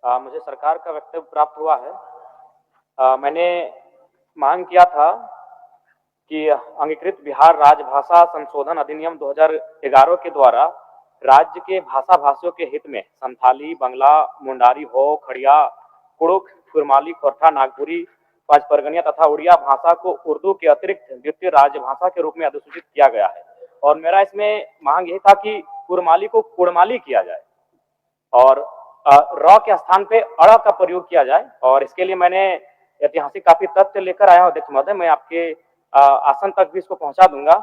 मुझे सरकार का वक्तव्य प्राप्त हुआ है। मैंने मांग किया था कि अंगीकृत बिहार राजभाषा संशोधन अधिनियम 2011 के द्वारा राज्य के भाषा भाषियों के हित में संथाली, बंगला, मुंडारी, हो, खड़िया, कुड़ुख, कुरमाली, खोरठा, नागपुरी, पांचपरगनिया तथा उड़िया भाषा को उर्दू के अतिरिक्त द्वितीय राजभाषा के रूप में अधिसूचित किया गया है। और मेरा इसमें मांग यही था कि कुरमाली को कुड़माली किया जाए और र के स्थान पे अड़ का प्रयोग किया जाए। और इसके लिए मैंने ऐतिहासिक काफी तथ्य लेकर आया हूं अध्यक्ष महोदय, मैं आपके आसन तक भी इसको पहुंचा दूंगा।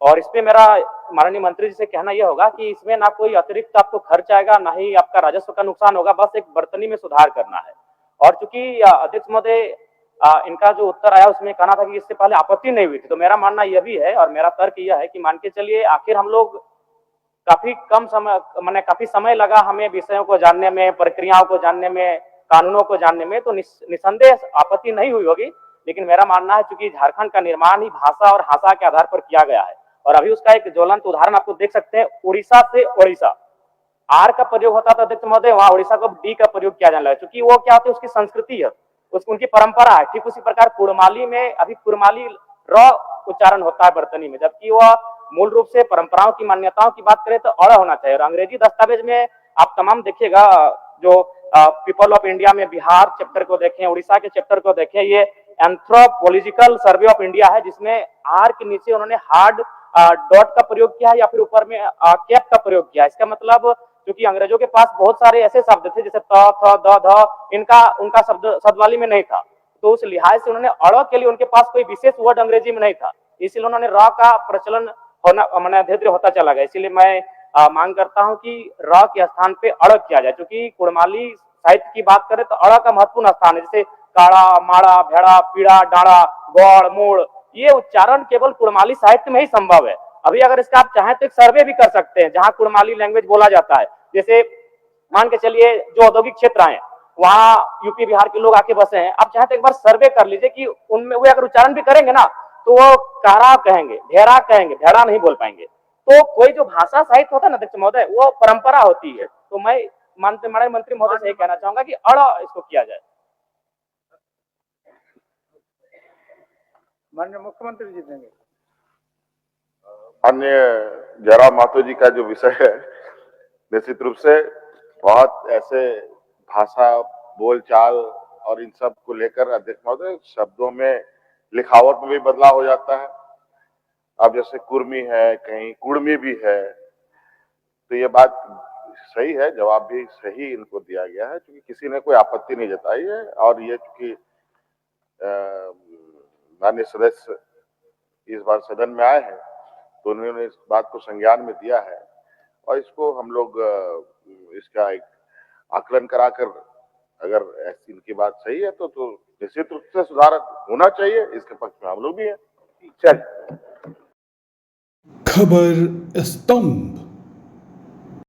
और इस पे मेरा माननीय मंत्री जी से कहना यह होगा कि इसमें ना कोई अतिरिक्त आपको खर्च आएगा, ना ही आपका राजस्व का नुकसान होगा, बस एक बर्तनी में सुधार करना है। और चूंकि अध्यक्ष महोदय इनका जो उत्तर आया उसमें कहना था कि इससे पहले आपत्ति नहीं हुई थी, तो मेरा मानना यह भी है और मेरा तर्क यह है कि मान के चलिए आखिर हम लोग काफी कम समय मैंने काफी समय लगा हमें विषयों को जानने में, प्रक्रियाओं को जानने में, कानूनों को जानने में, तो निसंदेह आपत्ति नहीं हुई होगी। लेकिन मेरा मानना है चूंकि झारखंड का निर्माण ही भाषा और भाषा के आधार पर किया गया है और अभी उसका एक ज्वलंत उदाहरण आपको देख सकते हैं, उड़ीसा से ओडिशा आर का प्रयोग होता था अध्यक्ष महोदय, वहां उड़ीसा को डी का प्रयोग किया जाने लगा, क्योंकि वो क्या होती है उसकी संस्कृति है, उनकी परंपरा है। ठीक उसी प्रकार कुड़माली में अभी कुड़माली र उच्चारण होता है बर्तनी में, जबकि वह मूल रूप से परंपराओं की मान्यताओं की बात करें तो अड़ होना चाहिए। और अंग्रेजी दस्तावेज में आप तमाम देखिएगा, जो पीपल ऑफ इंडिया में बिहार चैप्टर को देखें, उड़ीसा के चैप्टर को देखें, ये एंथ्रोपोलॉजिकल सर्वे ऑफ इंडिया है, जिसमें आर के नीचे उन्होंने हार्ड डॉट का प्रयोग किया है या फिर ऊपर में कैप का प्रयोग किया है। इसका मतलब क्योंकि अंग्रेजों के पास बहुत सारे ऐसे शब्द थे जैसे त, थ, द, ध, इनका उनका शब्दावली में नहीं था, तो उस लिहाज से उन्होंने अड़ के लिए उनके पास कोई विशेष वर्ड अंग्रेजी में नहीं था, इसलिए उन्होंने र का प्रचलन होना मैंने धीरे धीरे होता चला गया। इसलिए मैं मांग करता हूं कि र के स्थान पे अड़ किया जाए, क्योंकि कुड़माली साहित्य की बात करें तो अड़ का महत्वपूर्ण स्थान है, जैसे काड़ा, माड़ा, भेड़ा, पीड़ा, डाड़ा, गौड़, मोड़, ये उच्चारण केवल कुड़माली साहित्य में ही संभव है। अभी अगर इसका आप चाहें तो एक सर्वे भी कर सकते हैं जहां कुड़माली लैंग्वेज बोला जाता है। जैसे मान के चलिए जो औद्योगिक क्षेत्र है वहां यूपी बिहार के लोग आके बसे हैं, आप चाहे तो एक बार सर्वे कर लीजिए कि उनमें वे अगर उच्चारण भी करेंगे ना तो वो कारा कहेंगे, ढेरा कहेंगे, भेड़ा नहीं बोल पाएंगे। तो कोई जो भाषा साहित्य होता है ना अध्यक्ष महोदय, वो परंपरा होती है। तो मैं मानते माननीय मंत्री महोदय से यही कहना चाहूंगा कि अड़ इसको किया जाए। माननीय मुख्यमंत्री जी देंगे। माननीय जयराम महतो जी का जो विषय है, निश्चित रूप से बहुत ऐसे भाषा, बोलचाल और इन सब को लेकर अध्यक्ष महोदय शब्दों में, लिखावट में भी बदलाव हो जाता है। अब जैसे कुर्मी है, कहीं कुड़मी भी है, तो ये बात सही है, जवाब भी सही इनको दिया गया है, क्योंकि किसी ने कोई आपत्ति नहीं जताई है। और ये चूंकि माननीय सदस्य इस बार सदन में आए हैं तो उन्होंने इस बात को संज्ञान में दिया है और इसको हम लोग इसका एक आकलन कराकर, अगर ऐसी इनकी बात सही है तो निश्चित रूप से सुधार होना चाहिए, इसके पक्ष में हम लोग भी हैं। चल खबर स्तंभ।